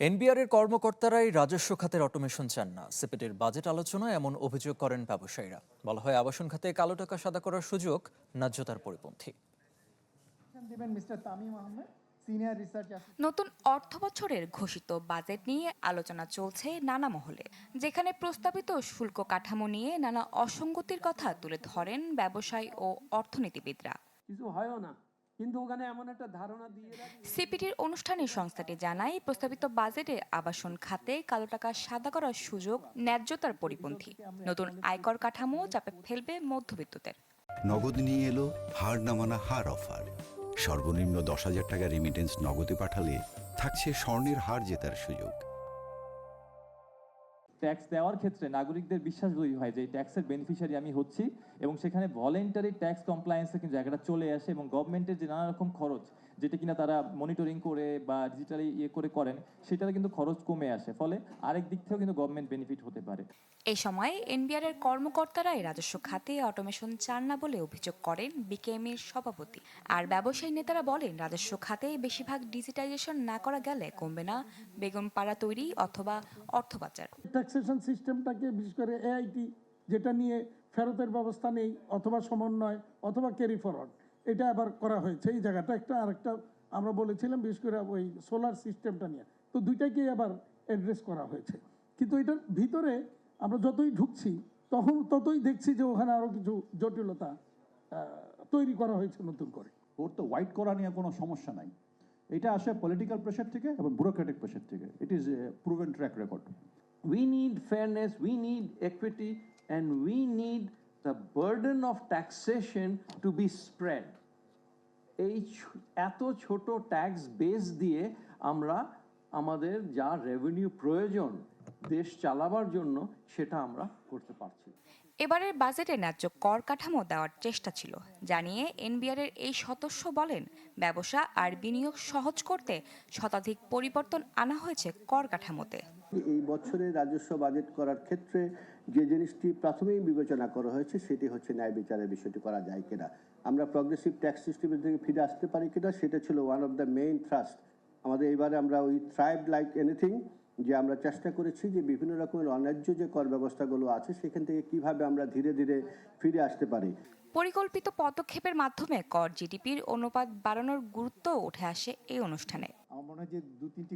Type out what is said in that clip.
এনবিআরের কর্মকর্তারাই রাজস্ব খাতের অটোমেশন চান না। সিপিডির বাজেট আলোচনায় এমন অভিযোগ করেন ব্যবসায়ীরা। বলা হয় আবাসন খাতে কালো টাকা সাদা করার সুযোগ ন্যায্যতার পরিপন্থী। নতুন অর্থবছরের ঘোষিত বাজেট নিয়ে আলোচনা চলছে নানা মহলে, যেখানে প্রস্তাবিত শুল্ক কাঠামো নিয়ে নানা অসঙ্গতির কথা তুলে ধরেন ব্যবসায়ী ও অর্থনীতিবিদরা। কিছু হয়ও না, কিন্তু ওখানে এমন একটা ধারণা দিয়ে সিপিডির অনুষ্ঠানে সংস্থাটি জানায়, প্রস্তাবিত বাজেটে আবাসন খাতে কালো টাকা সাদা করার সুযোগ ন্যায্যতার পরিপন্থী। নতুন আয়কর কাঠামো চাপে ফেলবে মধ্যবিত্তদের। নগদ নিয়ে এলো হার না মানা হার অফার। সর্বনিম্ন 10,000 টাকা রেমিটেন্স নগদে পাঠালে থাকছে স্বর্ণের হার জেতার সুযোগ। ট্যাক্স দেওয়ার ক্ষেত্রে নাগরিকদের বিশ্বাস তৈরি হয় যে এই ট্যাক্সের বেনিফিশিয়ারি আমি হচ্ছি, এবং সেখানে ভলেন্টারি ট্যাক্স কমপ্লায়েন্সের কিন্তু জায়গাটা চলে আসে, এবং গভর্নমেন্টের যে নানা রকম খরচ যেটা কিনা তারা মনিটরিং করে বা ডিজিটালি করেন, সেটার কিন্তু খরচ কমে আসে। ফলে আরেক দিক থেকেও কিন্তু গভর্নমেন্ট বেনিফিট হতে পারে। এই সময় এনবিআরের কর্মকর্তারাই রাজস্ব খাতে অটোমেশন চান না বলে অভিযোগ করেন বিকেএমইর সভাপতি। আর ব্যবসায়ী নেতারা বলেন, রাজস্ব খাতে বেশিরভাগ ডিজিটাইজেশন না করা গেলে কমবে না বেগুন পাড়া তৈরি অথবা অর্থ পাচার। ট্যাক্সেশন সিস্টেমটাকে বিশেষ করে এআইটি, যেটা নিয়ে ফেরতের ব্যবস্থা নেই অথবা সমন্বয় অথবা ক্যারি ফরওয়ার্ড, এটা আবার করা হয়েছে এই জায়গাটা একটা। আরেকটা আমরা বলেছিলাম বিশেষ করে ওই সোলার সিস্টেমটা নিয়ে, তো দুইটাকেই আবার অ্যাড্রেস করা হয়েছে। কিন্তু এটার ভিতরে আমরা যতই ঢুকছি ততই দেখছি যে ওখানে আরও কিছু জটিলতা তৈরি করা হয়েছে নতুন করে। ওর তো হোয়াইট করা নিয়ে কোনো সমস্যা নাই, এটা আসে পলিটিক্যাল প্রেশার থেকে এবং ব্যুরোক্রেটিক প্রেশার থেকে। It is proven track record. we need fairness, we need equity, and we need the burden of taxation to be spread. এই এত ছোট ট্যাক্স বেস দিয়ে আমরা আমাদের যা রেভিনিউ প্রয়োজন দেশ চালাবার জন্য সেটা আমরা করতে পারছি। এবারের বাজেটে ন্যায্য কর কাঠামো দেওয়ার চেষ্টা ছিল জানিয়ে এনবিআরের এই সদস্য বলেন, ব্যবসা আর বিনিয়োগ সহজ করতে শতাধিক পরিবর্তন আনা হয়েছে কর কাঠামোতে। এই বছরে রাজস্ব বাজেট করার ক্ষেত্রে যে জিনিসটি প্রাথমিক বিবেচনা করা হয়েছে সেটি হচ্ছে ন্যায় বিচারের বিষয়টি করা যায় কিনা, আমরা প্রগ্রেসিভ ট্যাক্স সিস্টেমের থেকে ফিরে আসতে পারি কিনা, সেটা ছিল one of the main thrust আমাদের। এবারে আমরা ওই থ্রাইভ লাইক এনিথিং, যে আমরা চেষ্টা করেছি যে বিভিন্ন রকমের অন্যায্য যে কর ব্যবস্থাগুলো আছে সেখান থেকে কিভাবে আমরা ধীরে ধীরে ফিরে আসতে পারি। পরিকল্পিত পদক্ষেপের মাধ্যমে কর জিডিপির অনুপাত বাড়ানোর গুরুত্ব উঠে আসে এই অনুষ্ঠানে। আমার মনে হয় যে 2-3টি